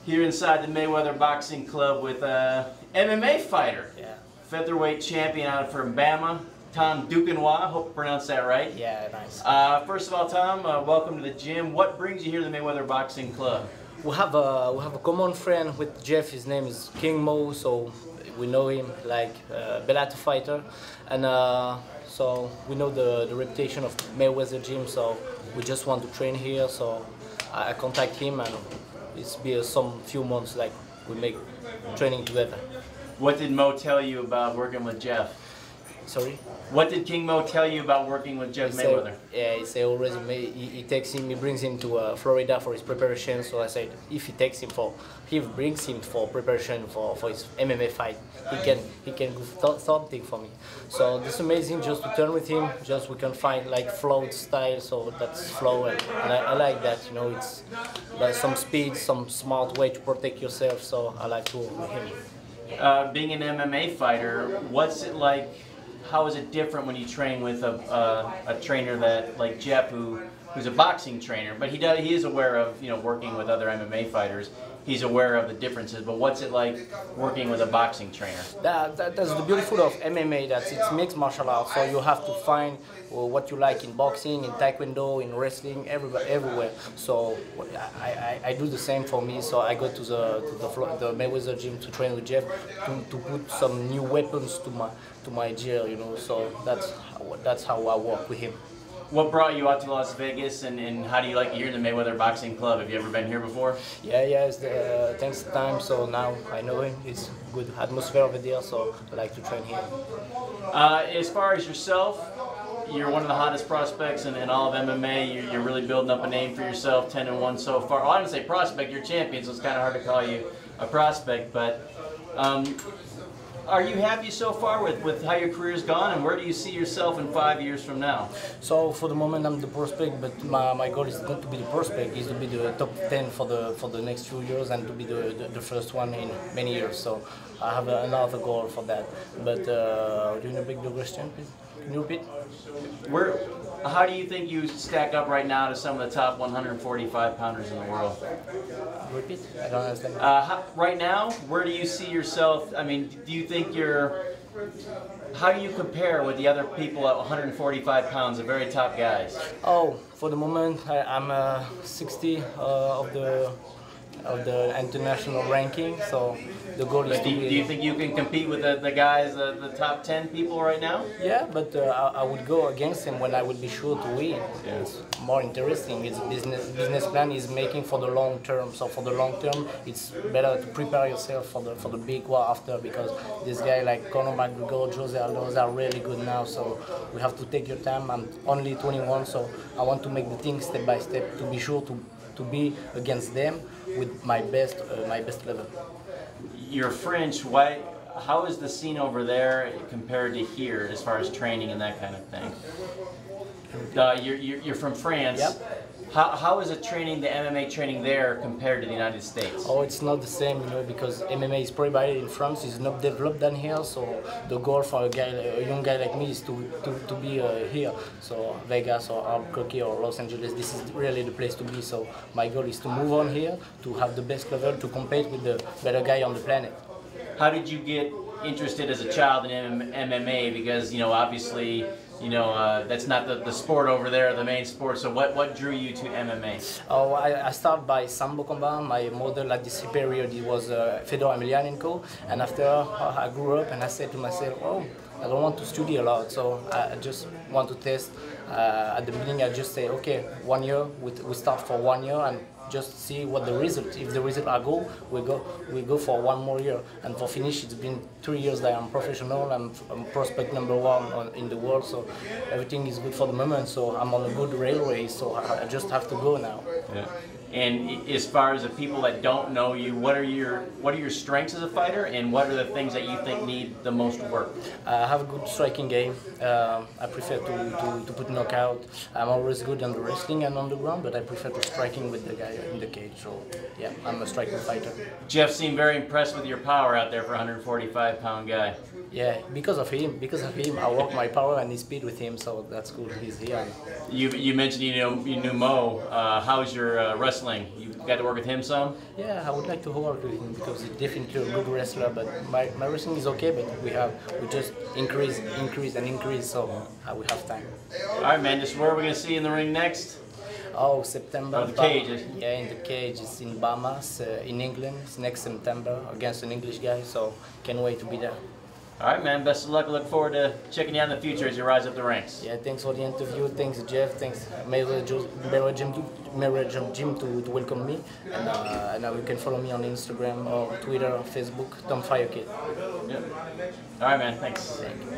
Here inside the Mayweather Boxing Club with a MMA fighter. Yeah. Featherweight champion out from BAMMA, Tom Duquesnoy. Hope I pronounced that right. Yeah, nice. First of all, Tom, welcome to the gym. What brings you here to the Mayweather Boxing Club? We have a common friend with Jeff. His name is King Mo, so we know him like Bellator fighter, and so we know the reputation of Mayweather gym. So we just want to train here. So I contact him, and it's been some few months like we make training together. What did Mo tell you about working with Jeff? Sorry? What did King Mo tell you about working with Jeff Mayweather? Yeah, he said always he takes him, he brings him to Florida for his preparation. So I said if he brings him for preparation for his MMA fight, he can do something for me. So it's amazing just to turn with him. Just we can find like flow style, so that's flow, and I like that. You know, it's like some speed, some smart way to protect yourself. So I like to work with him. Being an MMA fighter, what's it like? How is it different when you train with a trainer that like Jeff, who's a boxing trainer, but he is aware of working with other MMA fighters. He's aware of the differences, but what's it like working with a boxing trainer? That's the beautiful of MMA, that it's mixed martial arts, so you have to find what you like in boxing, in taekwondo, in wrestling, everywhere. So I do the same for me, so I go to the Mayweather gym to train with Jeff, to put some new weapons to my gear, so that's how I work with him. What brought you out to Las Vegas, and how do you like it here in the Mayweather Boxing Club? Have you ever been here before? Yeah, it's the 10th time, so now I know him. It's good atmosphere over there, so I like to train here. As far as yourself, you're one of the hottest prospects in all of MMA. You're really building up a name for yourself, 10-1 so far. Well, I didn't say prospect, you're champion, so it's kind of hard to call you a prospect, but are you happy so far with how your career's gone, and where do you see yourself in 5 years from now? So for the moment I'm the prospect, but my goal is not to be the prospect, is to be the top 10 for the next few years, and to be the first one in many years. So I have another goal for that. But doing a big question, please. Can you repeat? How do you think you stack up right now to some of the top 145 pounders in the world? Repeat? I don't understand. Right now, where do you see yourself? I mean, do you think how do you compare with the other people at 145 pounds, the very top guys? Oh, for the moment, I'm 60 of the international ranking, so the goal is to be... Do you think you can compete with the guys, the top 10 people right now? Yeah, but I would go against them when I would be sure to win. Yeah. It's more interesting. It's business plan is making for the long term. So for the long term, it's better to prepare yourself for the big war after, because this guy like Conor McGregor, Jose Aldo are really good now. So we have to take your time. I'm only 21, so I want to make the things step by step to be sure to be against them with my best level. You're French. How is the scene over there compared to here as far as training and that kind of thing? You're from France. Yep. How is it training, the MMA training there compared to the United States? Oh, it's not the same, because MMA is provided in France. It's not developed than here. So the goal for a young guy like me is to be here. So Vegas or Albuquerque or Los Angeles, this is really the place to be. So my goal is to move on here, to have the best level, to compete with the better guy on the planet. How did you get interested as a child in MMA? Because obviously, that's not the sport over there, the main sport. So what drew you to MMA? Oh, I started by Sambo combat. My model at this period, it was Fedor Emelianenko. And after I grew up, and I said to myself, oh, I don't want to study a lot, so I just want to test. At the beginning, I just say, okay, 1 year, we start for 1 year and just see what the result. If the result are good, we go for 1 more year. And for finish, it's been 3 years that I'm professional. I'm prospect #1 in the world, so everything is good for the moment. So I'm on a good railway, so I just have to go now. Yeah. And as far as the people that don't know you, what are your strengths as a fighter, and what are the things that you think need the most work? I have a good striking game. I prefer to put knockout. I'm always good on the wrestling and on the ground, but I prefer to striking with the guy in the cage. So yeah, I'm a striking fighter. Jeff seemed very impressed with your power out there for a 145-pound guy. Yeah, because of him, I work my power and his speed with him, so that's cool. He's here. You mentioned you knew Mo. How's your wrestling? got to work with him some? Yeah, I would like to work with him because he's definitely a good wrestler. But my wrestling is okay, but we just increase, so we have time. All right, man. Just where are we gonna see you in the ring next? Oh, September. Oh, the cage. Yeah, in the cage. It's in BAMMA, in England. It's next September against an English guy. So can't wait to be there. All right, man. Best of luck. Look forward to checking you out in the future as you rise up the ranks. Yeah, thanks for the interview. Thanks, Jeff. Thanks, Mayweather Gym to welcome me. And now you can follow me on Instagram or Twitter or Facebook, Tom Fire Kid. Yep. All right, man. Thanks. Thank you.